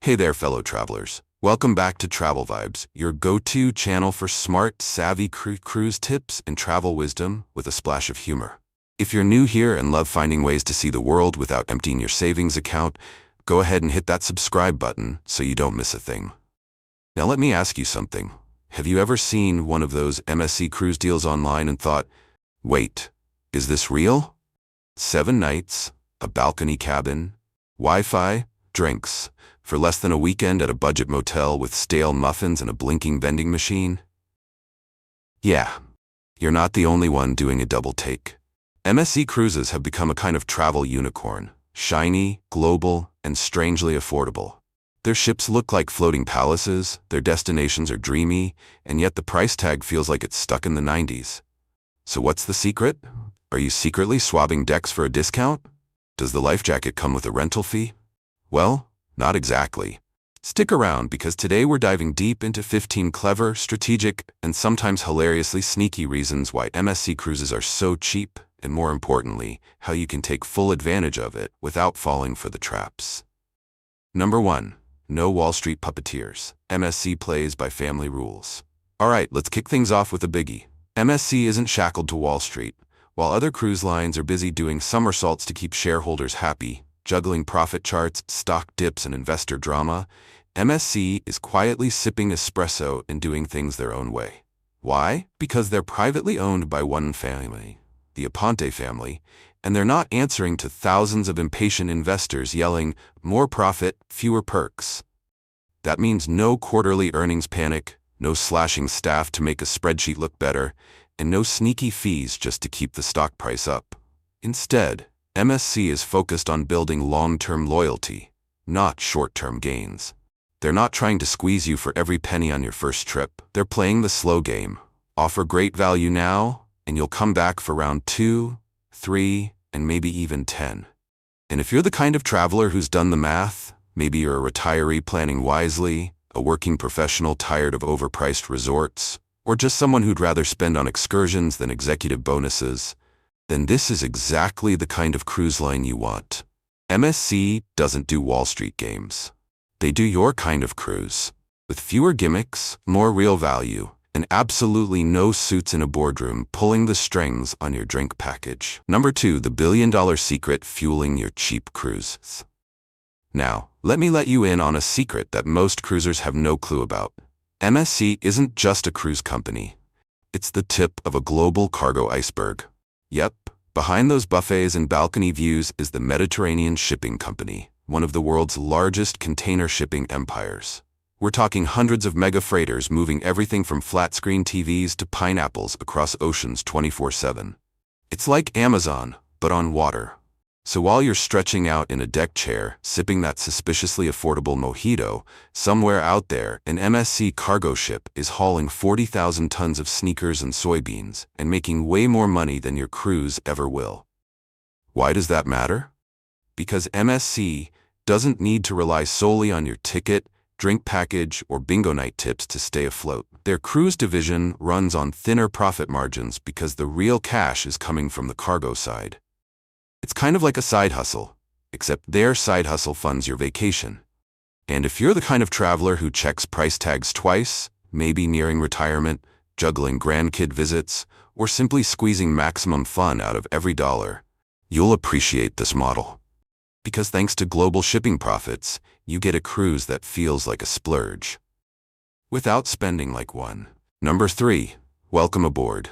Hey there, fellow travelers. Welcome back to Travel Vibes, your go-to channel for smart, savvy cruise tips and travel wisdom with a splash of humor. If you're new here and love finding ways to see the world without emptying your savings account, go ahead and hit that subscribe button so you don't miss a thing. Now let me ask you something. Have you ever seen one of those MSC cruise deals online and thought, wait, is this real? 7 nights, a balcony cabin, Wi-Fi, drinks, for less than a weekend at a budget motel with stale muffins and a blinking vending machine? Yeah, you're not the only one doing a double take. MSC cruises have become a kind of travel unicorn, shiny, global, and strangely affordable. Their ships look like floating palaces, their destinations are dreamy, and yet the price tag feels like it's stuck in the 90s. So what's the secret? Are you secretly swabbing decks for a discount? Does the life jacket come with a rental fee? Well, not exactly. Stick around because today we're diving deep into 15 clever, strategic, and sometimes hilariously sneaky reasons why MSC cruises are so cheap, and more importantly, how you can take full advantage of it without falling for the traps. Number 1. No Wall Street puppeteers. MSC plays by family rules. Alright, let's kick things off with a biggie. MSC isn't shackled to Wall Street. While other cruise lines are busy doing somersaults to keep shareholders happy, juggling profit charts, stock dips, and investor drama, MSC is quietly sipping espresso and doing things their own way. Why? Because they're privately owned by one family, the Aponte family, and they're not answering to thousands of impatient investors yelling, more profit, fewer perks. That means no quarterly earnings panic, no slashing staff to make a spreadsheet look better, and no sneaky fees just to keep the stock price up. Instead, MSC is focused on building long-term loyalty, not short-term gains. They're not trying to squeeze you for every penny on your first trip. They're playing the slow game. Offer great value now, and you'll come back for round 2, 3, and maybe even 10. And if you're the kind of traveler who's done the math, maybe you're a retiree planning wisely, a working professional tired of overpriced resorts, or just someone who'd rather spend on excursions than executive bonuses, then this is exactly the kind of cruise line you want. MSC doesn't do Wall Street games. They do your kind of cruise, with fewer gimmicks, more real value, and absolutely no suits in a boardroom pulling the strings on your drink package. Number 2, the billion-dollar secret fueling your cheap cruises. Now, let me let you in on a secret that most cruisers have no clue about. MSC isn't just a cruise company. It's the tip of a global cargo iceberg. Yep, behind those buffets and balcony views is the Mediterranean Shipping Company, one of the world's largest container shipping empires. We're talking hundreds of mega freighters moving everything from flat-screen TVs to pineapples across oceans 24/7. It's like Amazon, but on water. So while you're stretching out in a deck chair, sipping that suspiciously affordable mojito, somewhere out there, an MSC cargo ship is hauling 40,000 tons of sneakers and soybeans and making way more money than your cruise ever will. Why does that matter? Because MSC doesn't need to rely solely on your ticket, drink package, or bingo night tips to stay afloat. Their cruise division runs on thinner profit margins because the real cash is coming from the cargo side. It's kind of like a side hustle, except their side hustle funds your vacation. And if you're the kind of traveler who checks price tags twice, maybe nearing retirement, juggling grandkid visits, or simply squeezing maximum fun out of every dollar, you'll appreciate this model. Because thanks to global shipping profits, you get a cruise that feels like a splurge, without spending like one. Number 3, welcome aboard.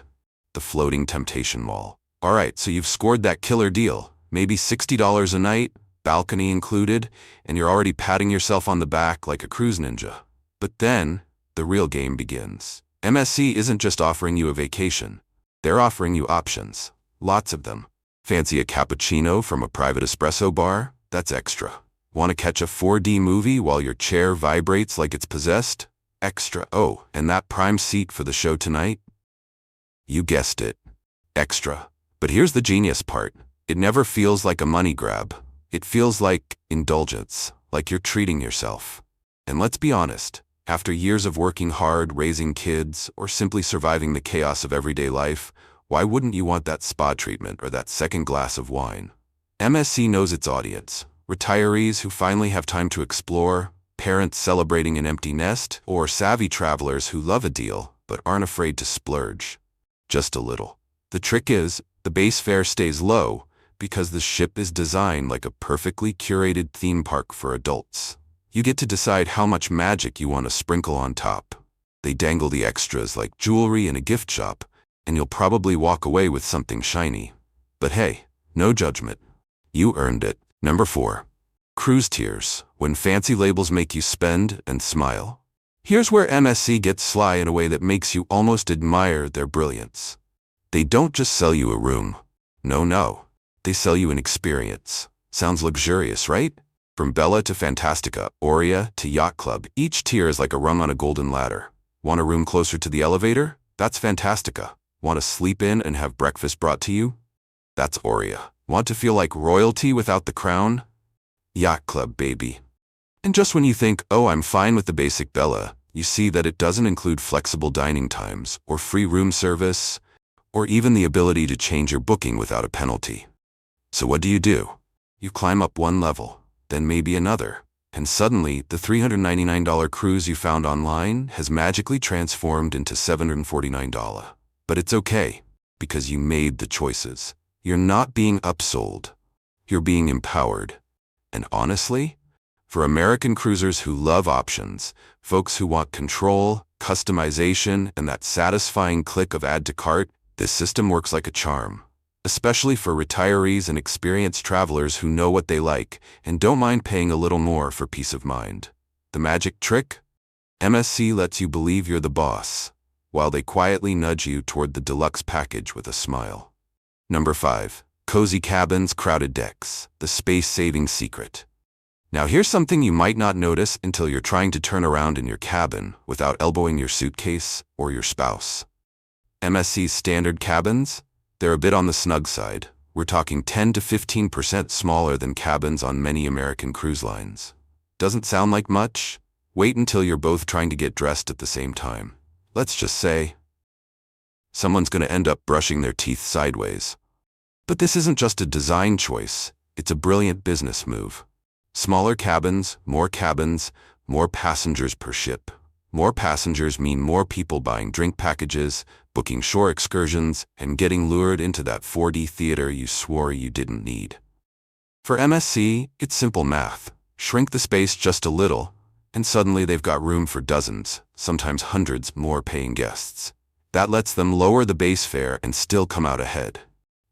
The floating temptation wall. Alright, so you've scored that killer deal, maybe $60 a night, balcony included, and you're already patting yourself on the back like a cruise ninja. But then, the real game begins. MSC isn't just offering you a vacation. They're offering you options. Lots of them. Fancy a cappuccino from a private espresso bar? That's extra. Want to catch a 4D movie while your chair vibrates like it's possessed? Extra. Oh, and that prime seat for the show tonight? You guessed it. Extra. But here's the genius part. It never feels like a money grab. It feels like indulgence, like you're treating yourself. And let's be honest, after years of working hard, raising kids, or simply surviving the chaos of everyday life, why wouldn't you want that spa treatment or that second glass of wine? MSC knows its audience. Retirees who finally have time to explore, parents celebrating an empty nest, or savvy travelers who love a deal but aren't afraid to splurge. Just a little. The trick is, the base fare stays low because the ship is designed like a perfectly curated theme park for adults. You get to decide how much magic you want to sprinkle on top. They dangle the extras like jewelry in a gift shop, and you'll probably walk away with something shiny. But hey, no judgment. You earned it. Number 4. Cruise tiers, when fancy labels make you spend and smile. Here's where MSC gets sly in a way that makes you almost admire their brilliance. They don't just sell you a room. No. They sell you an experience. Sounds luxurious, right? From Bella to Fantastica, Aurea to Yacht Club, each tier is like a rung on a golden ladder. Want a room closer to the elevator? That's Fantastica. Want to sleep in and have breakfast brought to you? That's Aurea. Want to feel like royalty without the crown? Yacht Club, baby. And just when you think, oh, I'm fine with the basic Bella, you see that it doesn't include flexible dining times, or free room service, or even the ability to change your booking without a penalty. So what do? You climb up one level, then maybe another, and suddenly the $399 cruise you found online has magically transformed into $749. But it's okay, because you made the choices. You're not being upsold. You're being empowered. And honestly, for American cruisers who love options, folks who want control, customization, and that satisfying click of add to cart, this system works like a charm. Especially for retirees and experienced travelers who know what they like and don't mind paying a little more for peace of mind. The magic trick? MSC lets you believe you're the boss, while they quietly nudge you toward the deluxe package with a smile. Number 5. Cozy cabins, crowded decks, the space-saving secret. Now here's something you might not notice until you're trying to turn around in your cabin without elbowing your suitcase or your spouse. MSC's standard cabins? They're a bit on the snug side. We're talking 10 to 15% smaller than cabins on many American cruise lines. Doesn't sound like much? Wait until you're both trying to get dressed at the same time. Let's just say someone's going to end up brushing their teeth sideways. But this isn't just a design choice, it's a brilliant business move. Smaller cabins, more passengers per ship. More passengers mean more people buying drink packages, booking shore excursions, and getting lured into that 4D theater you swore you didn't need. For MSC, it's simple math. Shrink the space just a little, and suddenly they've got room for dozens, sometimes hundreds more paying guests. That lets them lower the base fare and still come out ahead.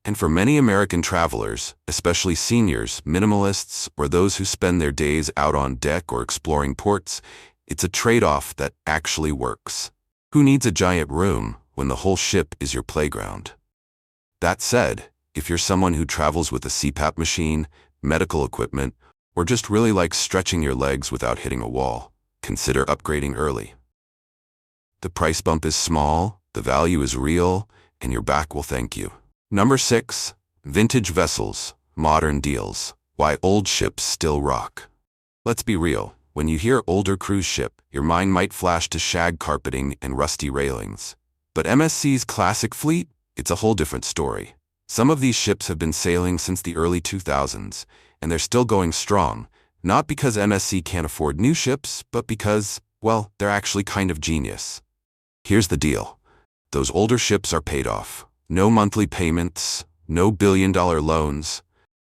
And for many American travelers, especially seniors, minimalists, or those who spend their days out on deck or exploring ports, it's a trade-off that actually works. Who needs a giant room when the whole ship is your playground? That said, if you're someone who travels with a CPAP machine, medical equipment, or just really likes stretching your legs without hitting a wall, consider upgrading early. The price bump is small, the value is real, and your back will thank you. Number 6. Vintage vessels, modern deals. Why old ships still rock. Let's be real. When you hear older cruise ship, your mind might flash to shag carpeting and rusty railings. But MSC's classic fleet? It's a whole different story. Some of these ships have been sailing since the early 2000s, and they're still going strong, not because MSC can't afford new ships, but because, well, they're actually kind of genius. Here's the deal. Those older ships are paid off. No monthly payments, no billion-dollar loans,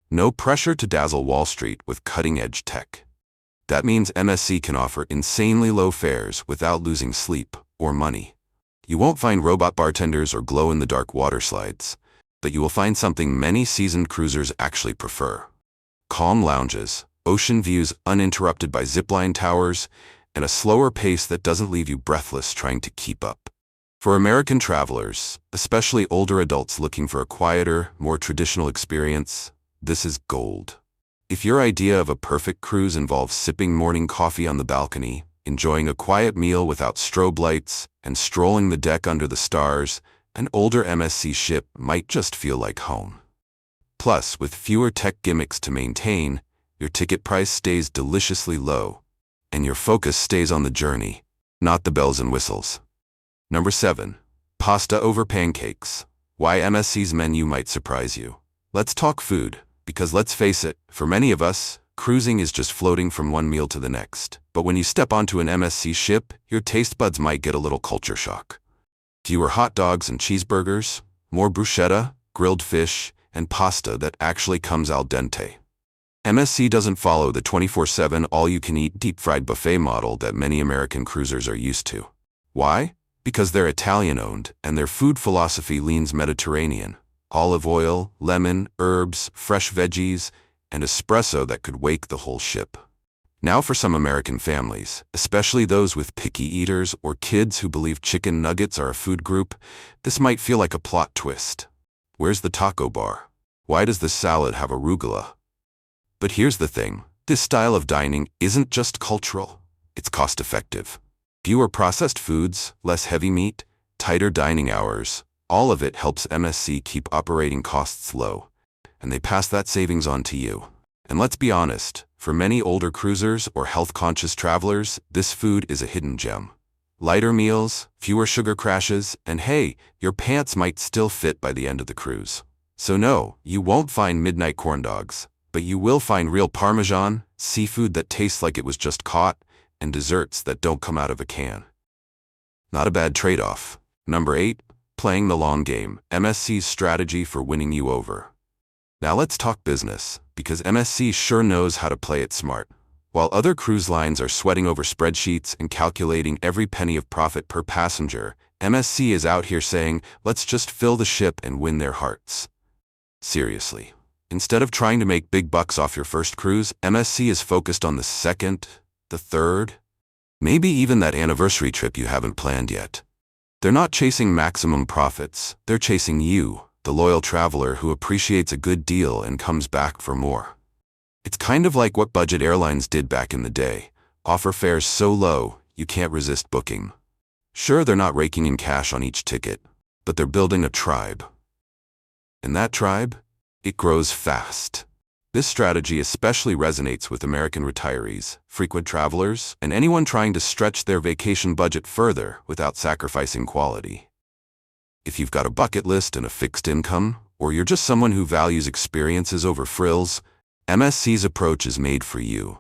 no pressure to dazzle Wall Street with cutting-edge tech. That means MSC can offer insanely low fares without losing sleep or money. You won't find robot bartenders or glow-in-the-dark water slides, but you will find something many seasoned cruisers actually prefer. Calm lounges, ocean views uninterrupted by zipline towers, and a slower pace that doesn't leave you breathless trying to keep up. For American travelers, especially older adults looking for a quieter, more traditional experience, this is gold. If your idea of a perfect cruise involves sipping morning coffee on the balcony, enjoying a quiet meal without strobe lights, and strolling the deck under the stars, an older MSC ship might just feel like home. Plus, with fewer tech gimmicks to maintain, your ticket price stays deliciously low, and your focus stays on the journey, not the bells and whistles. Number 7. Pasta over pancakes. Why MSC's menu might surprise you. Let's talk food, because let's face it, for many of us, cruising is just floating from one meal to the next. But when you step onto an MSC ship, your taste buds might get a little culture shock. Fewer hot dogs and cheeseburgers, more bruschetta, grilled fish, and pasta that actually comes al dente. MSC doesn't follow the 24/7 all-you-can-eat deep-fried buffet model that many American cruisers are used to. Why? Because they're Italian-owned, and their food philosophy leans Mediterranean. Olive oil, lemon, herbs, fresh veggies, and espresso that could wake the whole ship. Now for some American families, especially those with picky eaters or kids who believe chicken nuggets are a food group, this might feel like a plot twist. Where's the taco bar? Why does this salad have arugula? But here's the thing, this style of dining isn't just cultural, it's cost-effective. Fewer processed foods, less heavy meat, tighter dining hours, all of it helps MSC keep operating costs low, and they pass that savings on to you. And let's be honest, for many older cruisers or health-conscious travelers, this food is a hidden gem. Lighter meals, fewer sugar crashes, and hey, your pants might still fit by the end of the cruise. So no, you won't find midnight corn dogs, but you will find real Parmesan, seafood that tastes like it was just caught, and desserts that don't come out of a can. Not a bad trade-off. Number 8, playing the long game, MSC's strategy for winning you over. Now let's talk business, because MSC sure knows how to play it smart. While other cruise lines are sweating over spreadsheets and calculating every penny of profit per passenger, MSC is out here saying, let's just fill the ship and win their hearts. Seriously. Instead of trying to make big bucks off your first cruise, MSC is focused on the second, the third, maybe even that anniversary trip you haven't planned yet. They're not chasing maximum profits, they're chasing you, the loyal traveler who appreciates a good deal and comes back for more. It's kind of like what budget airlines did back in the day, offer fares so low you can't resist booking. Sure, they're not raking in cash on each ticket, but they're building a tribe. And that tribe? It grows fast. This strategy especially resonates with American retirees, frequent travelers, and anyone trying to stretch their vacation budget further without sacrificing quality. If you've got a bucket list and a fixed income, or you're just someone who values experiences over frills, MSC's approach is made for you.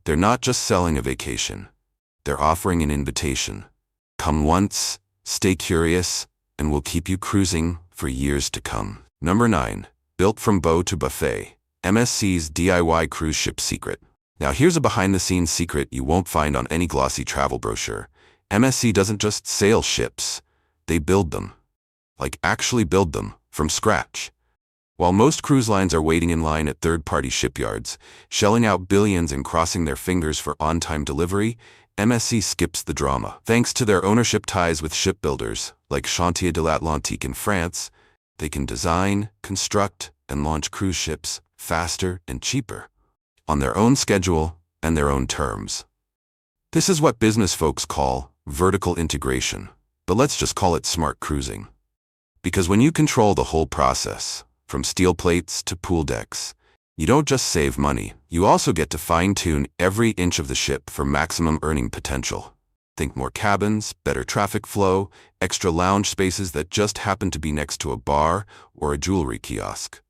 They're not just selling a vacation. They're offering an invitation. Come once, stay curious, and we'll keep you cruising for years to come. Number 9. Built from bow to buffet, MSC's DIY cruise ship secret. Now here's a behind-the-scenes secret you won't find on any glossy travel brochure. MSC doesn't just sail ships, they build them. Like actually build them, from scratch. While most cruise lines are waiting in line at third-party shipyards, shelling out billions and crossing their fingers for on-time delivery, MSC skips the drama. Thanks to their ownership ties with shipbuilders, like Chantier de l'Atlantique in France, they can design, construct, and launch cruise ships faster and cheaper, on their own schedule and their own terms. This is what business folks call vertical integration, but let's just call it smart cruising. Because when you control the whole process, from steel plates to pool decks, you don't just save money, you also get to fine-tune every inch of the ship for maximum earning potential. Think more cabins, better traffic flow, extra lounge spaces that just happen to be next to a bar or a jewelry kiosk.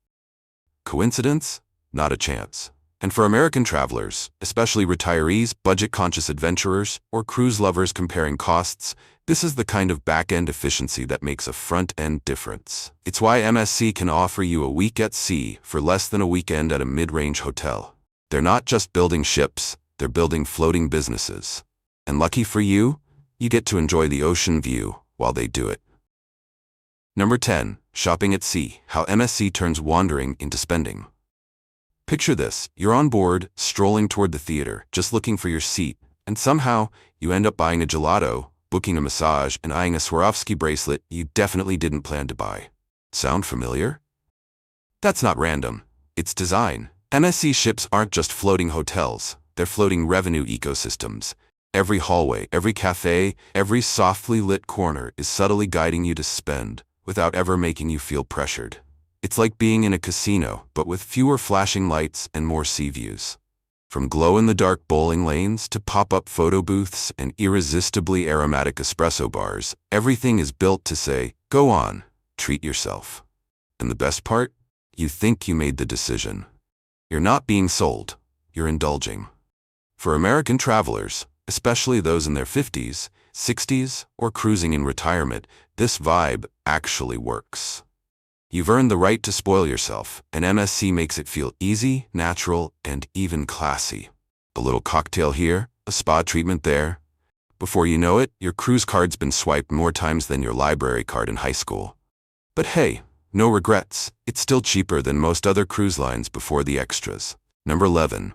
Coincidence? Not a chance. And for American travelers, especially retirees, budget-conscious adventurers, or cruise lovers comparing costs, this is the kind of back-end efficiency that makes a front-end difference. It's why MSC can offer you a week at sea for less than a weekend at a mid-range hotel. They're not just building ships, they're building floating businesses. And lucky for you, you get to enjoy the ocean view while they do it. Number 10. Shopping at sea, how MSC turns wandering into spending. Picture this, you're on board, strolling toward the theater, just looking for your seat, and somehow, you end up buying a gelato, booking a massage, and eyeing a Swarovski bracelet you definitely didn't plan to buy. Sound familiar? That's not random. It's design. MSC ships aren't just floating hotels, they're floating revenue ecosystems. Every hallway, every cafe, every softly lit corner is subtly guiding you to spend, without ever making you feel pressured. It's like being in a casino, but with fewer flashing lights and more sea views. From glow-in-the-dark bowling lanes to pop-up photo booths and irresistibly aromatic espresso bars, everything is built to say, go on, treat yourself. And the best part? You think you made the decision. You're not being sold, you're indulging. For American travelers, especially those in their 50s, 60s, or cruising in retirement, this vibe actually works. You've earned the right to spoil yourself, and MSC makes it feel easy, natural, and even classy. A little cocktail here, a spa treatment there. Before you know it, your cruise card's been swiped more times than your library card in high school. But hey, no regrets. It's still cheaper than most other cruise lines before the extras. Number 11.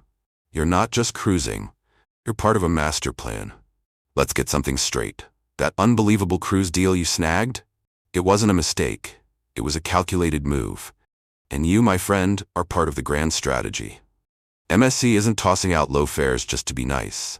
You're not just cruising. You're part of a master plan. Let's get something straight. That unbelievable cruise deal you snagged? It wasn't a mistake. It was a calculated move. And you, my friend, are part of the grand strategy. MSC isn't tossing out low fares just to be nice.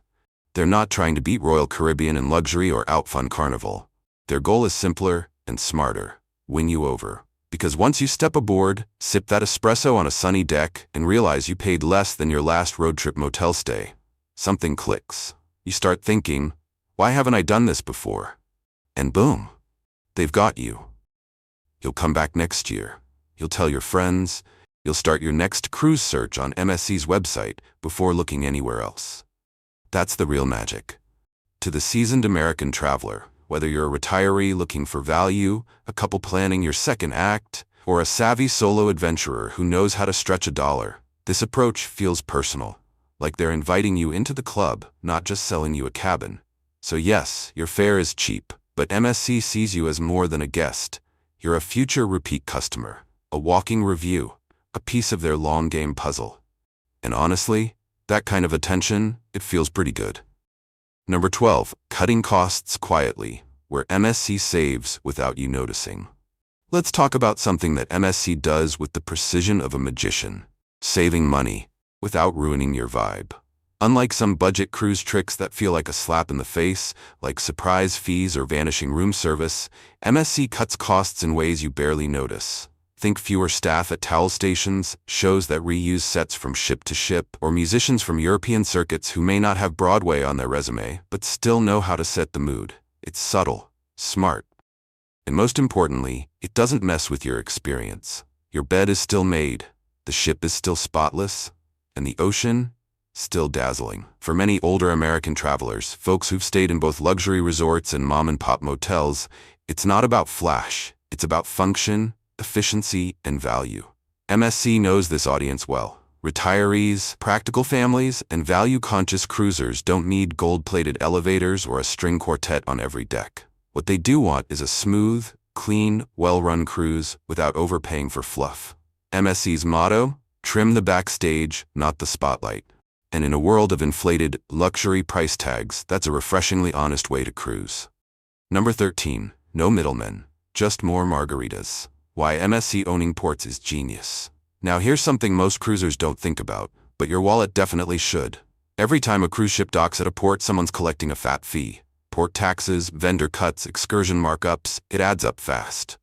They're not trying to beat Royal Caribbean in luxury or outfun Carnival. Their goal is simpler and smarter. Win you over. Because once you step aboard, sip that espresso on a sunny deck, and realize you paid less than your last road trip motel stay, something clicks. You start thinking, why haven't I done this before? And boom, they've got you. You'll come back next year. You'll tell your friends. You'll start your next cruise search on MSC's website before looking anywhere else. That's the real magic. To the seasoned American traveler, whether you're a retiree looking for value, a couple planning your second act, or a savvy solo adventurer who knows how to stretch a dollar, this approach feels personal, like they're inviting you into the club, not just selling you a cabin. So yes, your fare is cheap, but MSC sees you as more than a guest. You're a future repeat customer, a walking review, a piece of their long-game puzzle. And honestly, that kind of attention, it feels pretty good. Number 12, cutting costs quietly, where MSC saves without you noticing. Let's talk about something that MSC does with the precision of a magician, saving money without ruining your vibe. Unlike some budget cruise tricks that feel like a slap in the face, like surprise fees or vanishing room service, MSC cuts costs in ways you barely notice. Think fewer staff at towel stations, shows that reuse sets from ship to ship, or musicians from European circuits who may not have Broadway on their resume, but still know how to set the mood. It's subtle, smart, and most importantly, it doesn't mess with your experience. Your bed is still made, the ship is still spotless, and the ocean, still dazzling. For many older American travelers, folks who've stayed in both luxury resorts and mom-and-pop motels, it's not about flash, it's about function, efficiency, and value. MSC knows this audience well. Retirees, practical families, and value-conscious cruisers don't need gold-plated elevators or a string quartet on every deck. What they do want is a smooth, clean, well-run cruise without overpaying for fluff. MSC's motto? Trim the backstage, not the spotlight. And in a world of inflated, luxury price tags, that's a refreshingly honest way to cruise. Number 13, no middlemen, just more margaritas. Why MSC owning ports is genius. Now here's something most cruisers don't think about, but your wallet definitely should. Every time a cruise ship docks at a port, someone's collecting a fat fee. Port taxes, vendor cuts, excursion markups, it adds up fast.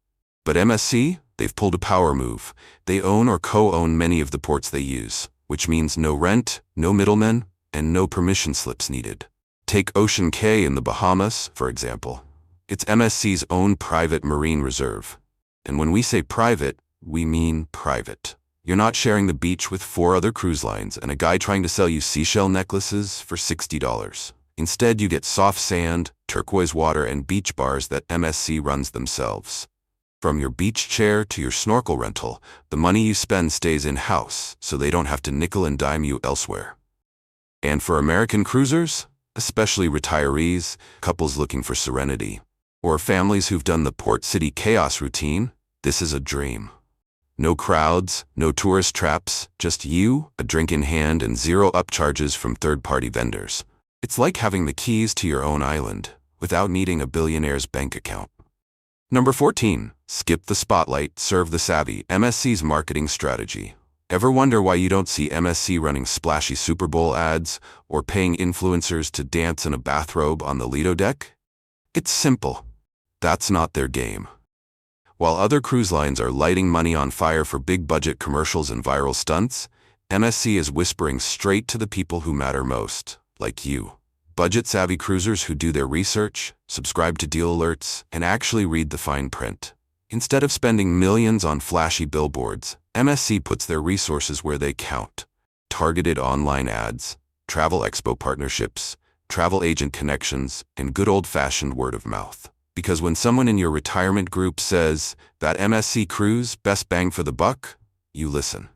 But MSC? They've pulled a power move. They own or co-own many of the ports they use, which means no rent, no middlemen, and no permission slips needed. Take Ocean Cay in the Bahamas, for example. It's MSC's own private marine reserve. And when we say private, we mean private. You're not sharing the beach with 4 other cruise lines and a guy trying to sell you seashell necklaces for $60. Instead, you get soft sand, turquoise water, and beach bars that MSC runs themselves. From your beach chair to your snorkel rental, the money you spend stays in-house, so they don't have to nickel and dime you elsewhere. And for American cruisers, especially retirees, couples looking for serenity, or families who've done the port city chaos routine, this is a dream. No crowds, no tourist traps, just you, a drink in hand, and zero upcharges from third-party vendors. It's like having the keys to your own island, without needing a billionaire's bank account. Number 14, skip the spotlight, serve the savvy. MSC's marketing strategy. Ever wonder why you don't see MSC running splashy Super Bowl ads or paying influencers to dance in a bathrobe on the Lido deck? It's simple. That's not their game. While other cruise lines are lighting money on fire for big-budget commercials and viral stunts, MSC is whispering straight to the people who matter most, like you. Budget-savvy cruisers who do their research, subscribe to deal alerts, and actually read the fine print. Instead of spending millions on flashy billboards, MSC puts their resources where they count. Targeted online ads, travel expo partnerships, travel agent connections, and good old-fashioned word of mouth. Because when someone in your retirement group says, "That MSC cruise, best bang for the buck," you listen.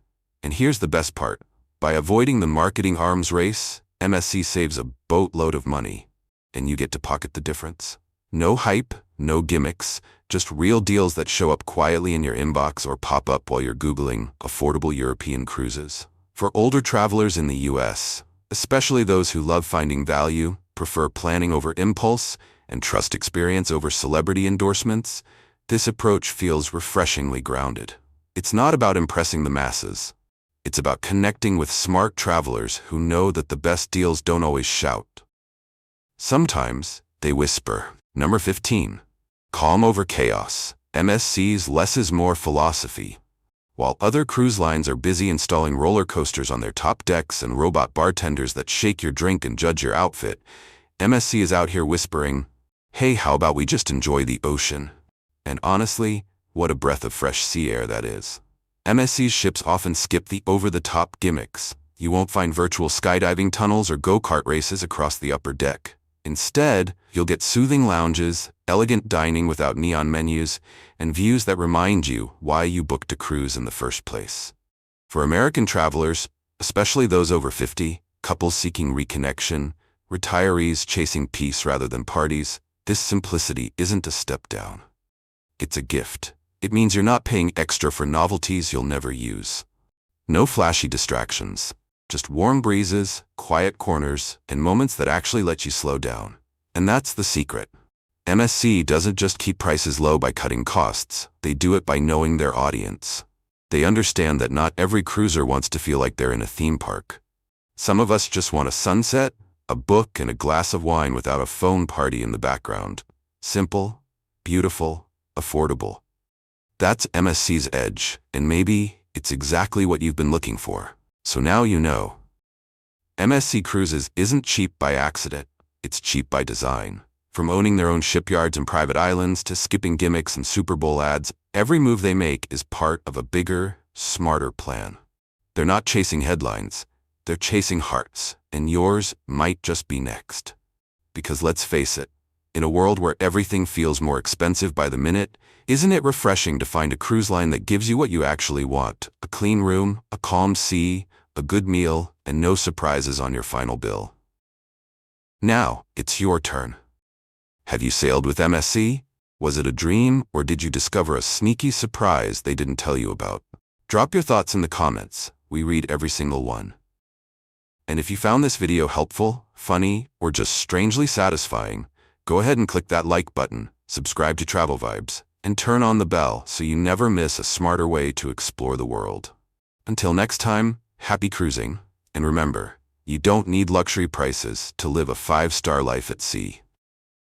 And here's the best part. By avoiding the marketing arms race, MSC saves a boatload of money, and you get to pocket the difference. No hype, no gimmicks, just real deals that show up quietly in your inbox or pop up while you're Googling affordable European cruises. For older travelers in the US, especially those who love finding value, prefer planning over impulse, and trust experience over celebrity endorsements, this approach feels refreshingly grounded. It's not about impressing the masses. It's about connecting with smart travelers who know that the best deals don't always shout. Sometimes they whisper. Number 15. Calm over chaos. MSC's less is more philosophy. While other cruise lines are busy installing roller coasters on their top decks and robot bartenders that shake your drink and judge your outfit, MSC is out here whispering, "Hey, how about we just enjoy the ocean?" And honestly, what a breath of fresh sea air that is. MSC's ships often skip the over-the-top gimmicks. You won't find virtual skydiving tunnels or go-kart races across the upper deck. Instead, you'll get soothing lounges, elegant dining without neon menus, and views that remind you why you booked a cruise in the first place. For American travelers, especially those over 50, couples seeking reconnection, retirees chasing peace rather than parties, this simplicity isn't a step down. It's a gift. It means you're not paying extra for novelties you'll never use. No flashy distractions, just warm breezes, quiet corners, and moments that actually let you slow down. And that's the secret. MSC doesn't just keep prices low by cutting costs, they do it by knowing their audience. They understand that not every cruiser wants to feel like they're in a theme park. Some of us just want a sunset, a book, and a glass of wine without a phone party in the background. Simple, beautiful, affordable. That's MSC's edge, and maybe it's exactly what you've been looking for. So now you know. MSC Cruises isn't cheap by accident, it's cheap by design. From owning their own shipyards and private islands to skipping gimmicks and Super Bowl ads, every move they make is part of a bigger, smarter plan. They're not chasing headlines, they're chasing hearts, and yours might just be next. Because let's face it, in a world where everything feels more expensive by the minute, isn't it refreshing to find a cruise line that gives you what you actually want? A clean room, a calm sea, a good meal, and no surprises on your final bill. Now, it's your turn. Have you sailed with MSC? Was it a dream, or did you discover a sneaky surprise they didn't tell you about? Drop your thoughts in the comments. We read every single one. And if you found this video helpful, funny, or just strangely satisfying, go ahead and click that like button, subscribe to Travel Vibes, and turn on the bell so you never miss a smarter way to explore the world. Until next time, happy cruising, and remember, you don't need luxury prices to live a 5-star life at sea.